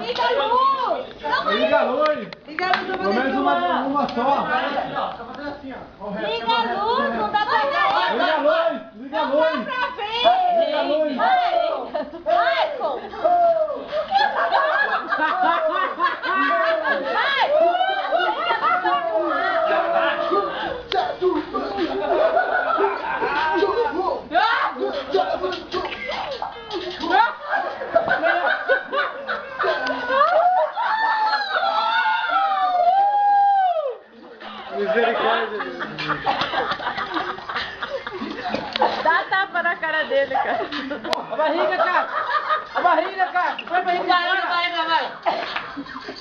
Liga a luz! Liga a luz! Liga a luz, pelo menos uma só. Liga a luz, não dá pra ver. Liga a luz! Liga a luz! Não dá pra ver. Liga a luz! Michael! Misericórdia! Dá tapa na cara dele, cara. A barriga, cara! A barriga, cara! Vai a barriga! Vai.